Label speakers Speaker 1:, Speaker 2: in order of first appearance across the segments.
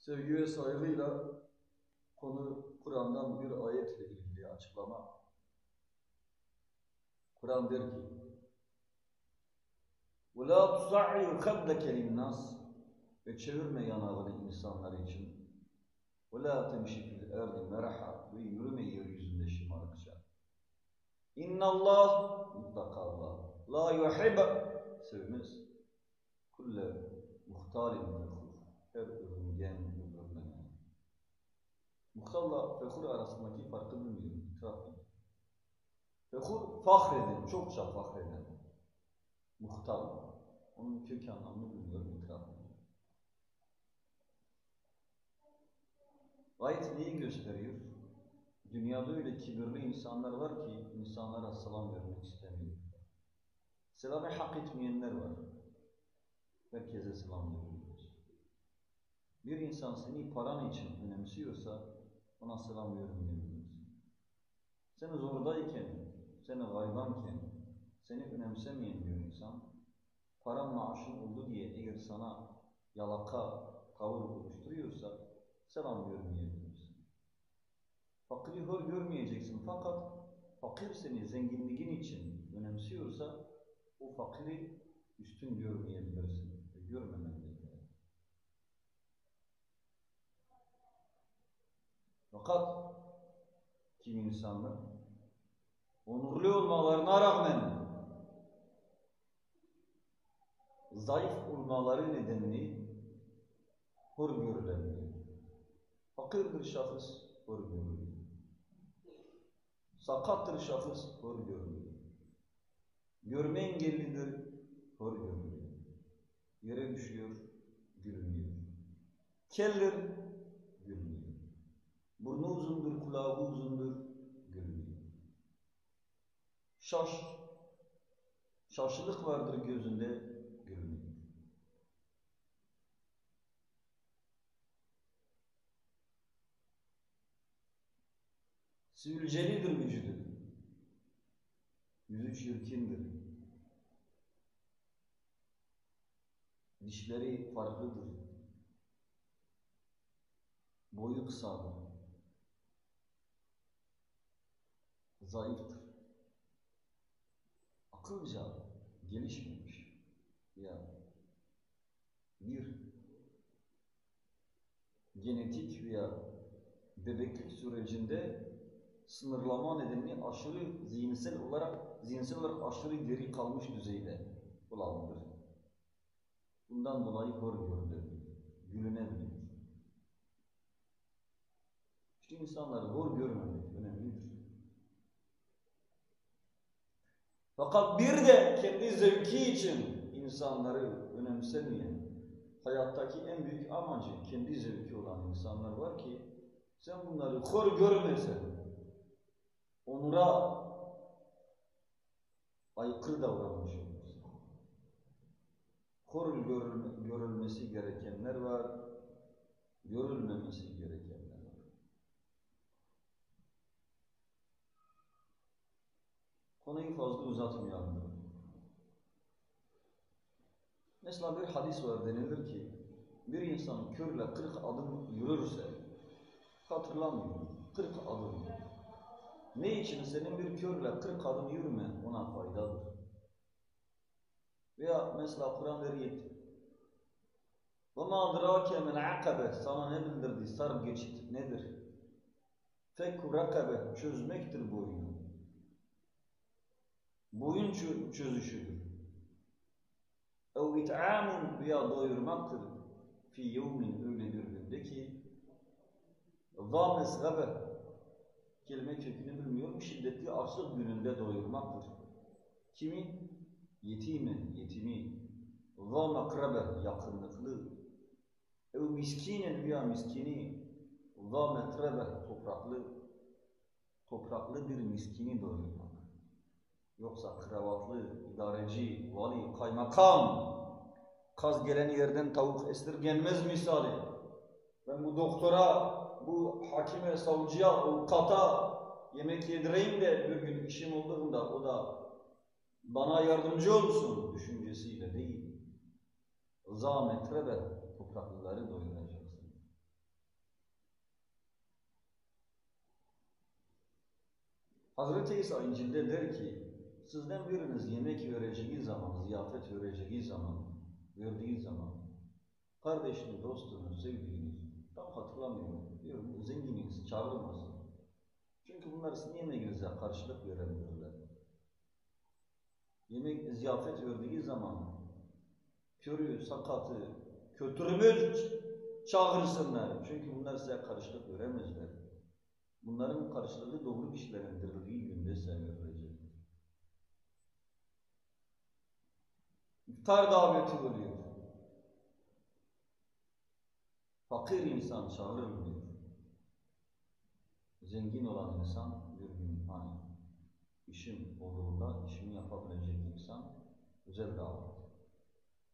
Speaker 1: Sevgi ve saygıyla konu Kur'an'dan bir ayetle ilgili açıklama. Kur'an der ki: وَلَا تُصَعِّرْ خَدَّكَ لِلنَّاسِ Ve çevirme yanağını insanlar için. وَلَا تَمْشِ فِي الْاَرْضِ مَرَحًا Ve yürüme yeryüzünde şımarıkça. اِنَّ اللّٰهِ Mutlaka Allah. لَا يُحِبَ Sevmez. كُلَّ مُخْتَالٍ فَخُورٍ Her övüngen, övünmeden. Muhtarla fehur arasındaki farkı bilmiyorum, itiraf edin. Fehur, fahreden, çokça fahreden. Muhtar, onun kök anlamını bilmiyorum, itiraf edin. Ayet neyi gösteriyor? Dünyada öyle kibirli insanlar var ki, insanlara selam vermek istemiyor. Selamı hak etmeyenler var. Herkese selam veriyoruz. Bir insan seni paran için önemsiyorsa, ona selam vermeyebiliriz. Sen zordayken, sen garibanken, seni önemsemeyen bir insan, paran maaşın oldu diye eğer sana yalaka tavır oluşturuyorsa, selam vermeyebiliriz. Fakiri hor görmeyeceksin fakat fakir seni zenginliğin için önemsiyorsa, o fakiri üstün görmeyebilirsin ve görmemen de gerek. Fakat kim insanlar onurlu olmalarına rağmen zayıf olmaları nedeniyle hor görülemiyor. Fakirdir şahıs hor görülüyor. Sakattır şahıs hor görülüyor. Görme engellidir hor görülüyor. Yere düşüyor, gülünüyor. Keldir, gülünüyor. Burnu uzundur, kulağı uzundur, gülünüyor. Şaşılık vardır gözünde, gülünüyor. Sivilcelidir vücudu. Yüzü çirkindir. Dişleri farklıdır. Boyu kısadır. Zayıftır. Akılca gelişmemiş. Ya bir genetik veya bebeklik sürecinde sınırlama nedeniyle aşırı zihinsel olarak aşırı geri kalmış düzeyde olandır. Bundan dolayı hor görülebilir, gülünebilir. İşte insanları hor görmemek önemlidir. Fakat bir de kendi zevki için insanları önemsemeyen, hayattaki en büyük amacı kendi zevki olan insanlar var ki, sen bunları hor görmesen, onura aykırı davranmış olursun. Hor görülmesi gerekenler var, görülmemesi gerekenler var. Konuyu fazla uzatmayalım. Mesela bir hadis var, denilir ki, bir insan körle 40 adım yürürse, hatırlamıyorum, 40 adım. Ne için senin bir körle 40 adım yürümen ona faydadır. Veya mesela Kur'an der ki, وَمَا أَدْرَاكَ مَنْ عَقَبَ Sana ne bildirdi? Sarp geçit nedir? فَكُّ رَكَبَ Çözmektir boyunu. Boyun çözüşüdür. اَوْ اِتْعَامٌ Veya doyurmaktır. فِي يَوْمٍ Öyle bir günde ki ذَا مَسْغَبَ Kelime kökünü bilmiyorum. Şiddetli açlık gününde doyurmaktır. Kimi? Yetimi. ذَا مَقْرَبَ Yakınlıklı. ev miskinen veya miskini za metrebe topraklı bir miskini doyurmak. Yoksa kravatlı, idareci, vali, kaymakam, kaz gelen yerden tavuk esirgenmez misali. Ben bu doktora, bu hakime, savcıya, avukata yemek yedireyim de bir gün işim olduğunda o da bana yardımcı olsun düşüncesiyle değil. Za metrebe topraklıları doyuracaksın. Hazreti İsa İncil'de der ki, sizden biriniz yemek vereceği zaman, ziyafet vereceği zaman, verdiği zaman, kardeşini, dostunu, sevdiğini, tam hatırlamıyorum, diyor, zengininiz çağrılmasın. Çünkü bunlar sizin yemeğinize karşılık veremiyorlar. Yemek, ziyafet verdiği zaman, körü, sakatı, kötürümüz çağırsınlar. Çünkü bunlar size karşılık veremezler. Bunların karşılığı doğru kişilerin dirildiği günde size verilecek. İftar daveti oluyor. Fakir insan çağrılmıyor. Zengin olan insan bir gün hani işim olduğunda işimi yapabilecek insan güzel davet.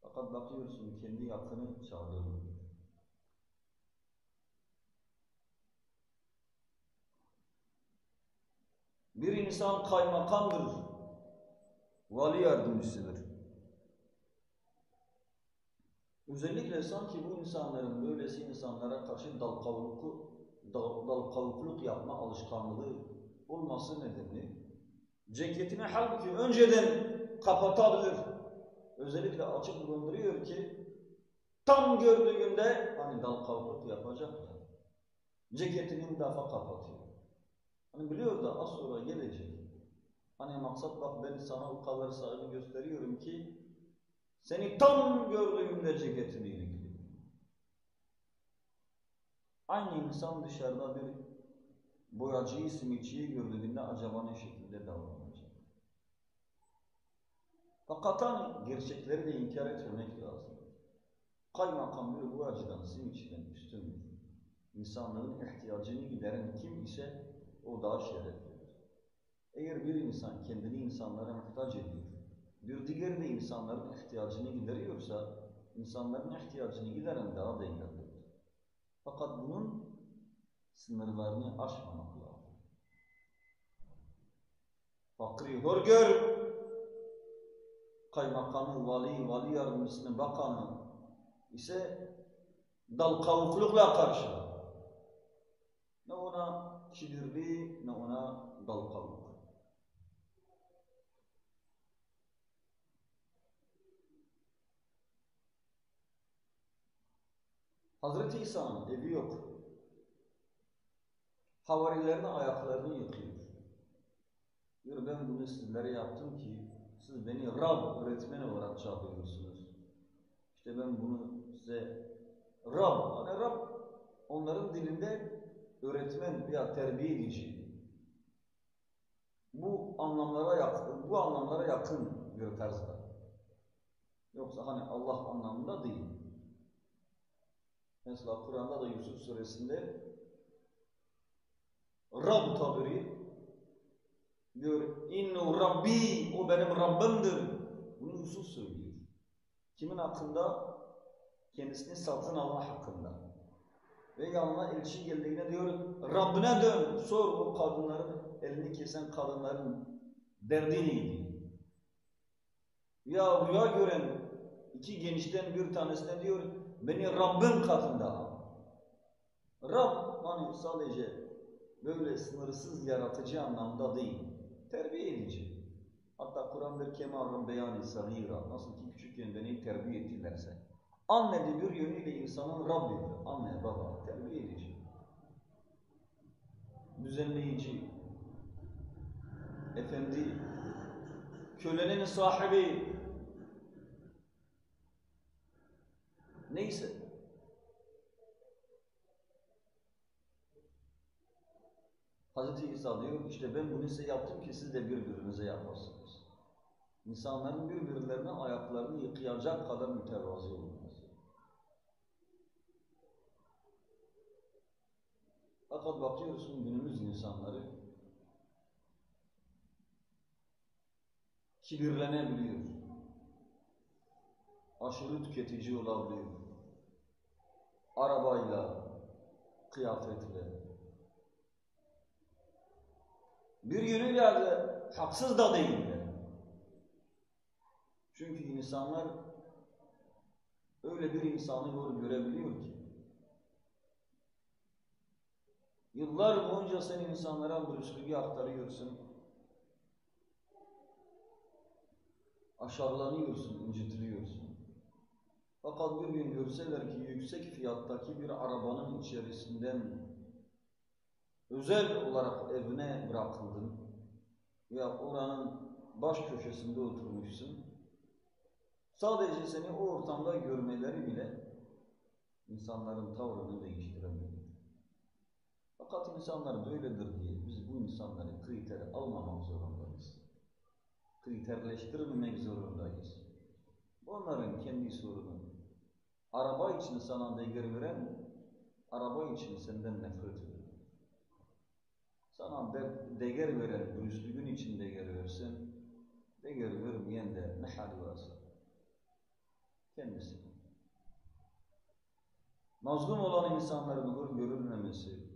Speaker 1: Fakat bakıyorsun kendi yakını çağrılmıyor. Bir insan kaymakamdır, vali yardımcısıdır. Özellikle sanki bu insanların böylesi insanlara karşı dal kavukluk yapma alışkanlığı olması nedeni ceketini halbuki önceden kapatabilir. Özellikle açık bulunduruyor ki tam gördüğünde hani dal kavukluk yapacaklar. Ceketini bir defa kapatıyor. Hani biliyor da az sonra gelecek. Hani maksat bak ben sana o kadar saygı gösteriyorum ki seni tam gördüğümde ceketini ilikliyor. Aynı insan dışarıda bir boyacıyı, simitçiyi gördüğünde acaba ne şekilde davranacak? Fakat hani gerçekleri de inkar etmemek lazım. Kaymakam bir boyacıdan, simitçiden üstündür. İnsanların ihtiyacını gideren kim ise o daha şereflidir. Eğer bir insan kendini insanlara muhtaç ediyor, bir diğer de insanların ihtiyacını gideriyorsa, insanların ihtiyacını gideren daha değerlidir. Fakat bunun sınırlarını aşmamak lazım. Fakri hor gör, kaymakamı, vali yardımcısını, bakanı ise dal kavuklukla karşılar. Ne ona kibirli, ne ona dal kavuk. Hazreti İsa'nın evi yok. Havarilerin ayaklarını yıkıyor. Diyor ben bunu sizlere yaptım ki siz beni Rab, öğretmen olarak çağırıyorsunuz. İşte ben bunu size Rab, hani Rab onların dilinde öğretmen veya terbiye edici. Bu anlamlara yakın bir tarzda. Yoksa hani Allah anlamında değil. Mesela Kur'an'da da Yusuf suresinde Rab tabiri diyor, İnnu Rabbi, o benim Rabbimdir. Bunu Yusuf söylüyor. Kimin hakkında? Kendisini satın alma hakkında. Ve yanına elçi geldiğine diyor, Rabbine dön, sor o kadınların, elini kesen kadınların derdi neydi? Ya rüya gören iki gençten bir tanesine diyor, beni Rabbim katında. Rab hani sadece böyle sınırsız yaratıcı anlamda değil, terbiye edici. Hatta Kur'an'da kemarın beyan-ı sagira, nasıl ki küçükken beni terbiye ettilerse. Anne de bir yönüyle insanın Rabbidir. Anne, baba, terbiye edici. Düzenleyici. Efendi. Kölenin sahibi. Neyse. Hazreti İsa diyor, işte ben bunu size yaptım ki siz de birbirinize yapasınız. İnsanların birbirlerine ayaklarını yıkayacak kadar mütevazı olması. Fakat bakıyorsun günümüz insanları kibirlenebiliyor. Aşırı tüketici olabiliyor. Arabayla, kıyafetle. Bir yönüyle de haksız da değiller. Çünkü insanlar öyle bir insanı görebiliyor ki yıllar boyunca sen insanlara dürüstlüğü aktarıyorsun. aşağılanıyorsun, incitiliyorsun. Fakat bir gün görseler ki yüksek fiyattaki bir arabanın içerisinden özel olarak evine bırakıldın veya oranın baş köşesinde oturmuşsun, sadece seni o ortamda görmeleri bile insanların tavrını değiştirebilir. Fakat insanlar böyledir diye biz bu insanları kriter almamak zorundayız. Kriterleştirmemek zorundayız. Onların kendi sorunu. Araba için sana değer veren, araba için senden nefret eder. Sana değer veren, dürüstlüğün için değer versin, değer vermeyen de ne hali varsa kendisi. Mazlum olan insanların hor görülmemesi,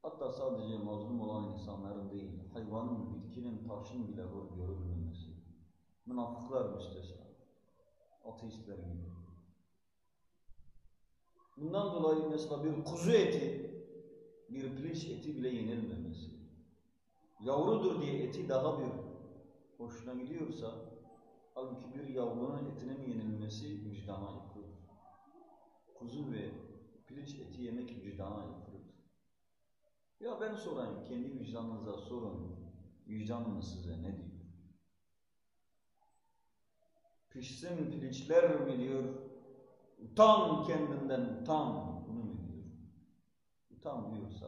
Speaker 1: hatta sadece mazlum olan insanların değil, hayvanın, bitkinin, taşın bile hor görülmemesi. Münafıklar müstesna, ateistler gibi. Bundan dolayı mesela bir kuzu eti, bir piliç eti bile yenilmemesi. Yavrudur diye eti daha bir hoşuna gidiyorsa, halbuki bir yavrunun etinin yenilmesi vicdana aykırıdır. Kuzu ve piliç eti yemek vicdana aykırıdır. Ya ben sorayım, kendi vicdanınıza sorun, vicdanınız size ne diyor? Pişsin piliçler mi diyor, utan kendinden utan, bunu mu diyor? Utan diyorsa,